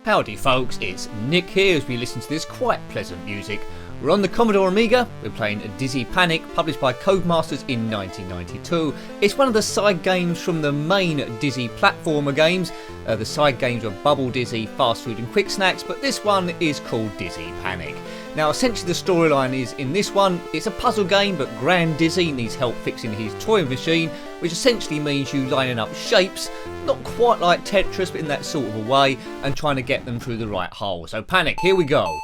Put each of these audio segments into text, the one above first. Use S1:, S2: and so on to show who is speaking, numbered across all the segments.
S1: Howdy folks, it's Nick here as we listen to this quite pleasant music. We're on the Commodore Amiga, we're playing Dizzy Panic, published by Codemasters in 1992. It's one of the side games from the main Dizzy platformer games. The side games are Bubble Dizzy, Fast Food and Quick Snacks, but this one is called Dizzy Panic. Now essentially the storyline is, in this one, it's a puzzle game, but Grand Dizzy needs help fixing his toy machine, which essentially means you lining up shapes, not quite like Tetris, but in that sort of a way, and trying to get them through the right hole. So Panic, here we go.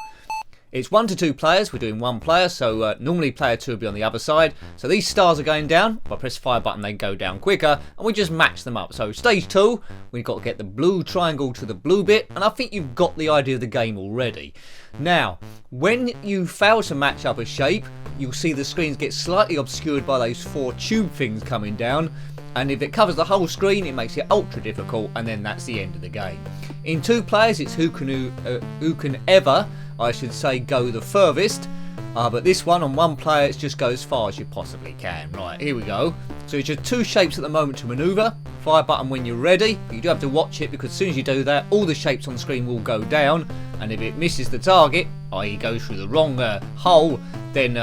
S1: It's 1 to 2 players, we're doing 1 player, so normally player 2 will be on the other side. So these stars are going down, if I press the fire button they go down quicker, and we just match them up. So stage 2, we've got to get the blue triangle to the blue bit, and I think you've got the idea of the game already. Now, when you fail to match up a shape, you'll see the screens get slightly obscured by those 4 tube things coming down, and if it covers the whole screen it makes it ultra difficult, and then that's the end of the game. In 2 players it's who can ever, I should say, go the furthest, but this one on 1 player it's just go as far as you possibly can. Right, here we go. So it's just 2 shapes at the moment to manoeuvre. Fire button when you're ready. You do have to watch it because as soon as you do that all the shapes on the screen will go down, and if it misses the target, i.e. goes through the wrong hole, then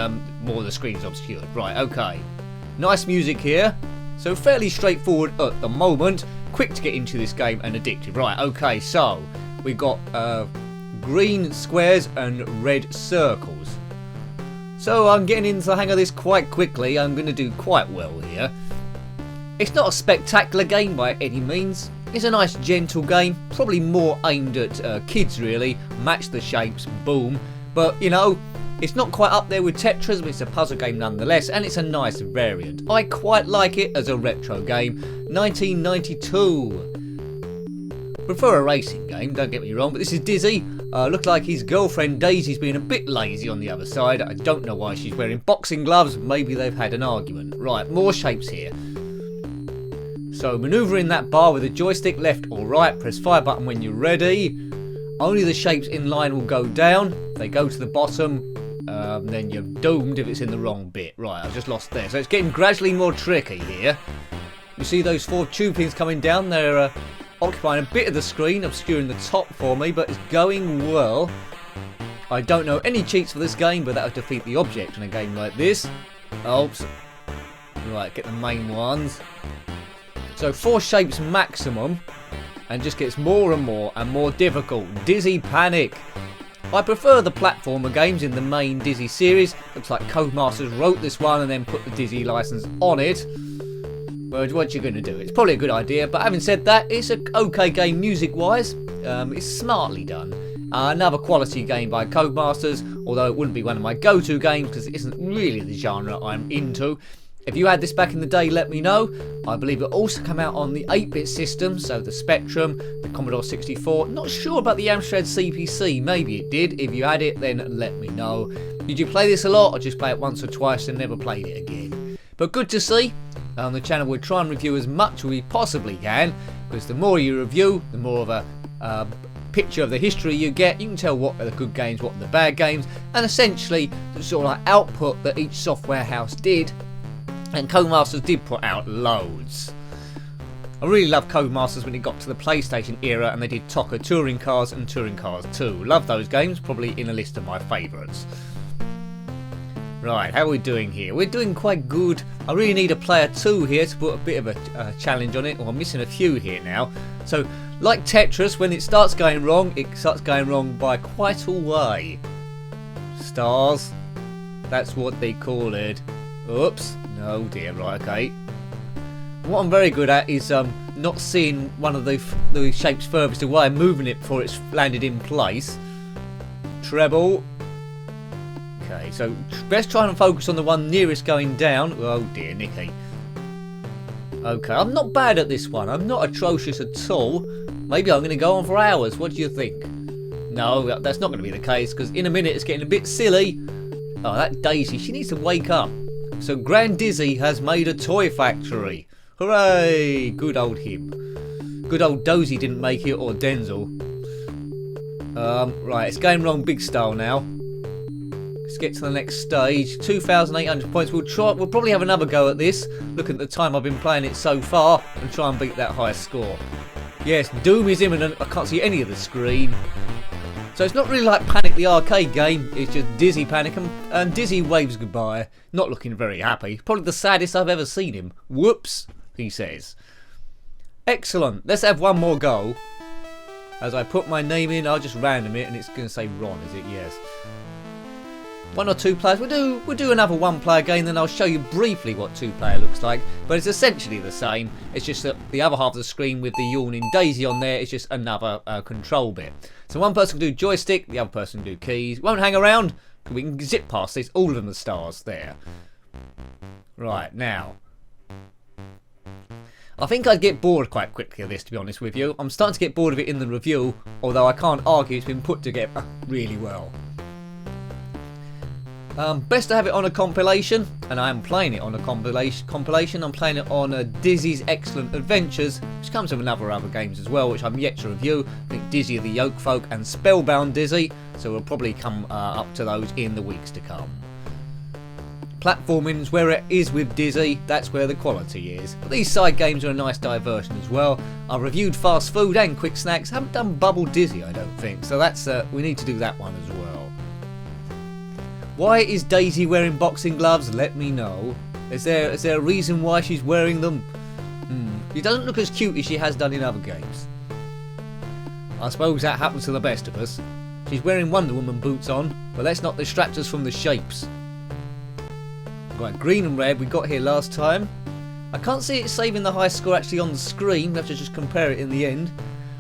S1: more of the screen's obscured. Right, okay. Nice music here. So fairly straightforward at the moment. Quick to get into this game and addictive. Right, okay, so we've got green squares and red circles. So I'm getting into the hang of this quite quickly. I'm going to do quite well here. It's not a spectacular game by any means. It's a nice gentle game, probably more aimed at kids really. Match the shapes, boom. But you know, it's not quite up there with Tetris, but it's a puzzle game nonetheless, and it's a nice variant. I quite like it as a retro game. 1992. Prefer a racing game, don't get me wrong, but this is Dizzy. Looks like his girlfriend Daisy's being a bit lazy on the other side. I don't know why she's wearing boxing gloves. Maybe they've had an argument. Right, more shapes here. So manoeuvring that bar with the joystick, left or right. Press fire button when you're ready. Only the shapes in line will go down. They go to the bottom. Then you're doomed if it's in the wrong bit. Right, I've just lost there. So it's getting gradually more tricky here. You see those 4 tube things coming down. They're occupying a bit of the screen, obscuring the top for me, but it's going well. I don't know any cheats for this game, but that would defeat the object in a game like this. Oops. Right, get the main ones. So 4 shapes maximum, and just gets more and more difficult. Dizzy Panic. I prefer the platformer games in the main Dizzy series. Looks like Codemasters wrote this one and then put the Dizzy license on it. Well, what you going to do? It's probably a good idea, but having said that, it's an okay game music-wise. It's smartly done. Another quality game by Codemasters, although it wouldn't be one of my go-to games because it isn't really the genre I'm into. If you had this back in the day, let me know. I believe it also came out on the 8-bit system, so the Spectrum, the Commodore 64. Not sure about the Amstrad CPC, maybe it did. If you had it, then let me know. Did you play this a lot, or just play it once or twice and never played it again? But good to see. On the channel we'll try and review as much as we possibly can, because the more you review, the more of a picture of the history you get. You can tell what are the good games, what are the bad games, and essentially the sort of like output that each software house did. And Codemasters did put out loads. I really loved Codemasters when it got to the PlayStation era and they did TOCA Touring Cars and Touring Cars 2. Love those games, probably in a list of my favourites. Right, how are we doing here? We're doing quite good. I really need a player 2 here to put a bit of a challenge on it. Well, I'm missing a few here now. So, like Tetris, when it starts going wrong, it starts going wrong by quite a way. Stars. That's what they call it. Oops. Oh dear, right, okay. What I'm very good at is not seeing one of the shapes furthest away and moving it before it's landed in place. Treble. Okay, so best try and focus on the one nearest going down. Oh dear, Nicky. Okay, I'm not bad at this one. I'm not atrocious at all. Maybe I'm going to go on for hours. What do you think? No, that's not going to be the case because in a minute it's getting a bit silly. Oh, that Daisy, she needs to wake up. So Grand Dizzy has made a toy factory. Hooray! Good old him. Good old Dozy didn't make it, or Denzel. Right, it's going wrong big style now. Let's get to the next stage. 2,800 points. We'll probably have another go at this. Look at the time I've been playing it so far and try and beat that high score. Yes, doom is imminent. I can't see any of the screen. So it's not really like Panic the arcade game, it's just Dizzy Panic, and Dizzy waves goodbye, not looking very happy. Probably the saddest I've ever seen him. Whoops, he says. Excellent, let's have one more go. As I put my name in, I'll just random it, and it's going to say Ron, is it? Yes. 1 or 2 players. We'll do another 1-player game, then I'll show you briefly what 2-player looks like. But it's essentially the same. It's just that the other half of the screen with the yawning Daisy on there is just another control bit. So one person can do joystick, the other person can do keys. Won't hang around. We can zip past this. All of them are stars there. Right, now. I think I'd get bored quite quickly of this, to be honest with you. I'm starting to get bored of it in the review, although I can't argue it's been put together really well. Best to have it on a compilation, and I am playing it on a compilation. I'm playing it on Dizzy's Excellent Adventures, which comes with other games as well, which I'm yet to review. I think Dizzy of the Yokefolk and Spellbound Dizzy, so we'll probably come up to those in the weeks to come. Platforming's where it is with Dizzy, that's where the quality is. But these side games are a nice diversion as well. I've reviewed Fast Food and Quick Snacks, haven't done Bubble Dizzy I don't think, so that's we need to do that one as well. Why is Daisy wearing boxing gloves? Let me know. Is there a reason why she's wearing them? She doesn't look as cute as she has done in other games. I suppose that happens to the best of us. She's wearing Wonder Woman boots on, but let's not distract us from the shapes. Right, green and red we got here last time. I can't see it saving the high score actually on the screen. We'll have to just compare it in the end.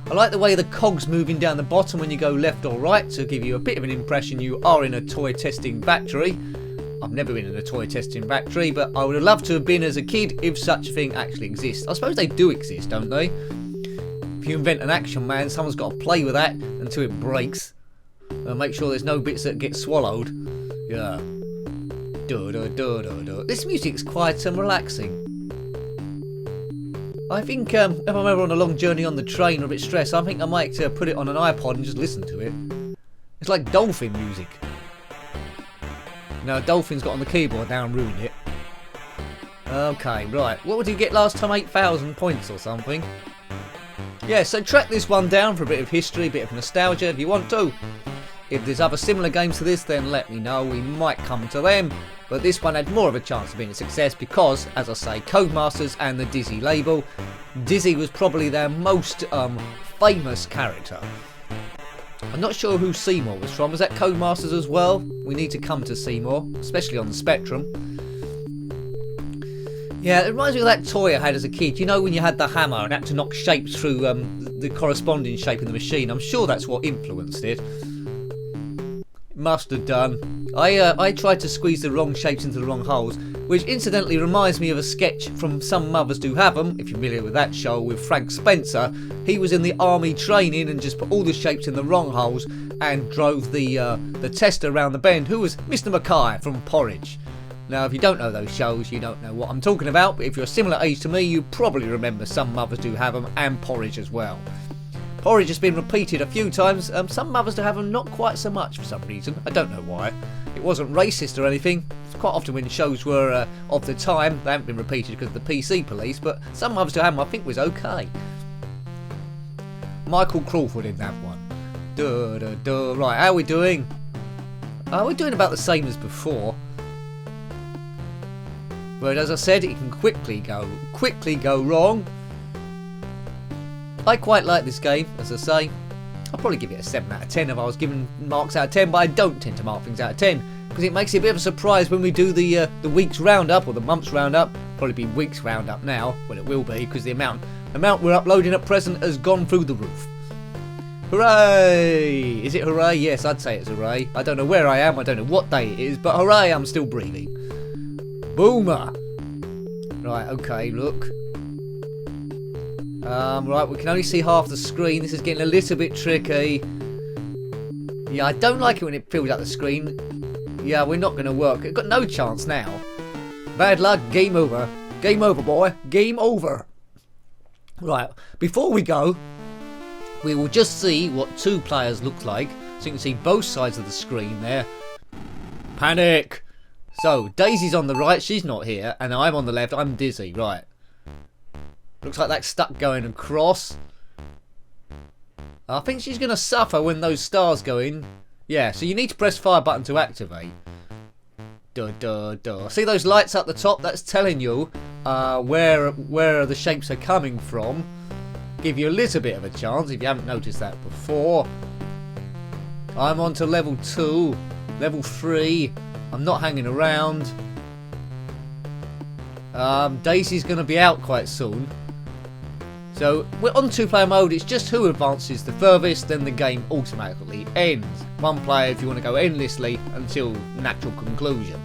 S1: I like the way the cogs moving down the bottom when you go left or right to give you a bit of an impression you are in a toy testing factory. I've never been in a toy testing factory, but I would have loved to have been as a kid if such a thing actually exists. I suppose they do exist, don't they? If you invent an Action Man, someone's got to play with that until it breaks. Make sure there's no bits that get swallowed. Yeah. This music's quite relaxing. I think if I'm ever on a long journey on the train or a bit stressed, I think I might put it on an iPod and just listen to it. It's like dolphin music. No, Dolphin's got on the keyboard now and ruined it. Okay, right. What would you get last time? 8,000 points or something? Yeah, so track this one down for a bit of history, a bit of nostalgia if you want to. If there's other similar games to this, then let me know. We might come to them. But this one had more of a chance of being a success because, as I say, Codemasters and the Dizzy label, Dizzy was probably their most famous character. I'm not sure who Seymour was from. Was that Codemasters as well? We need to come to Seymour, especially on the Spectrum. Yeah, it reminds me of that toy I had as a kid. You know when you had the hammer and had to knock shapes through the corresponding shape in the machine? I'm sure that's what influenced it. Must have done. I tried to squeeze the wrong shapes into the wrong holes, which incidentally reminds me of a sketch from Some Mothers Do Have 'Em, if you're familiar with that show, with Frank Spencer. He was in the army training and just put all the shapes in the wrong holes and drove the tester around the bend, who was Mr. Mackay from Porridge. Now, if you don't know those shows, you don't know what I'm talking about, but if you're a similar age to me, you probably remember Some Mothers Do Have 'Em and Porridge as well. Porridge has been repeated a few times. Some Mothers Do Have 'Em not quite so much for some reason. I don't know why. It wasn't racist or anything. It's quite often when shows were of the time, they haven't been repeated because of the PC police, but Some Mothers Do Have 'Em I think was okay. Michael Crawford in that one. Right, how are we doing? We're doing about the same as before. But as I said, it can quickly go wrong. I quite like this game, as I say. I'll probably give it a 7 out of 10 if I was giving marks out of 10, but I don't tend to mark things out of 10 because it makes it a bit of a surprise when we do the week's roundup or the month's roundup. Probably be week's roundup now. Well, it will be because the amount we're uploading at present has gone through the roof. Hooray! Is it hooray? Yes, I'd say it's hooray. I don't know where I am, I don't know what day it is, but hooray, I'm still breathing. Boomer! Right, okay, look. Right, we can only see half the screen. This is getting a little bit tricky. Yeah, I don't like it when it fills out the screen. Yeah, we're not going to work. We've got no chance now. Bad luck, game over. Game over, boy. Game over. Right, before we go, we will just see what 2 players look like. So you can see both sides of the screen there. Panic! So, Daisy's on the right, she's not here. And I'm on the left, I'm Dizzy. Right. Looks like that's stuck going across. I think she's going to suffer when those stars go in. Yeah, so you need to press fire button to activate. Duh, duh, duh. See those lights up the top? That's telling you where the shapes are coming from. Give you a little bit of a chance if you haven't noticed that before. I'm on to level 2. Level 3. I'm not hanging around. Daisy's going to be out quite soon. So we're on 2-player mode. It's just who advances the furthest, then the game automatically ends. 1 player if you want to go endlessly until natural conclusion.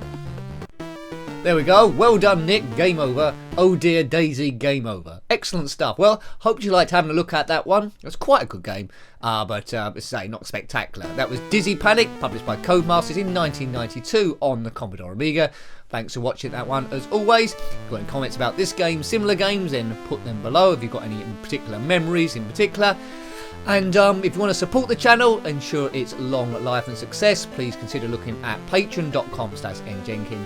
S1: There we go. Well done, Nick. Game over. Oh dear Daisy, game over. Excellent stuff. Well, hope you liked having a look at that one. It's quite a good game, but as I say, not spectacular. That was Dizzy Panic, published by Codemasters in 1992 on the Commodore Amiga. Thanks for watching that one as always. If you've got any comments about this game, similar games, then put them below. If you've got any particular memories in particular. And if you want to support the channel, ensure its long life and success, please consider looking at patreon.com/njenkin.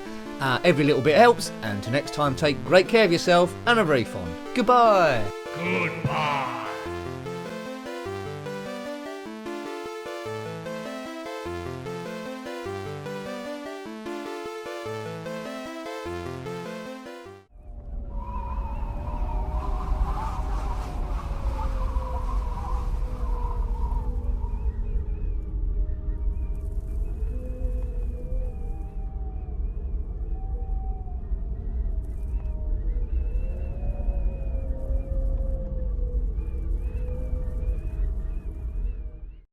S1: Every little bit helps, and until next time, take great care of yourself and are very fond. Goodbye.
S2: Goodbye.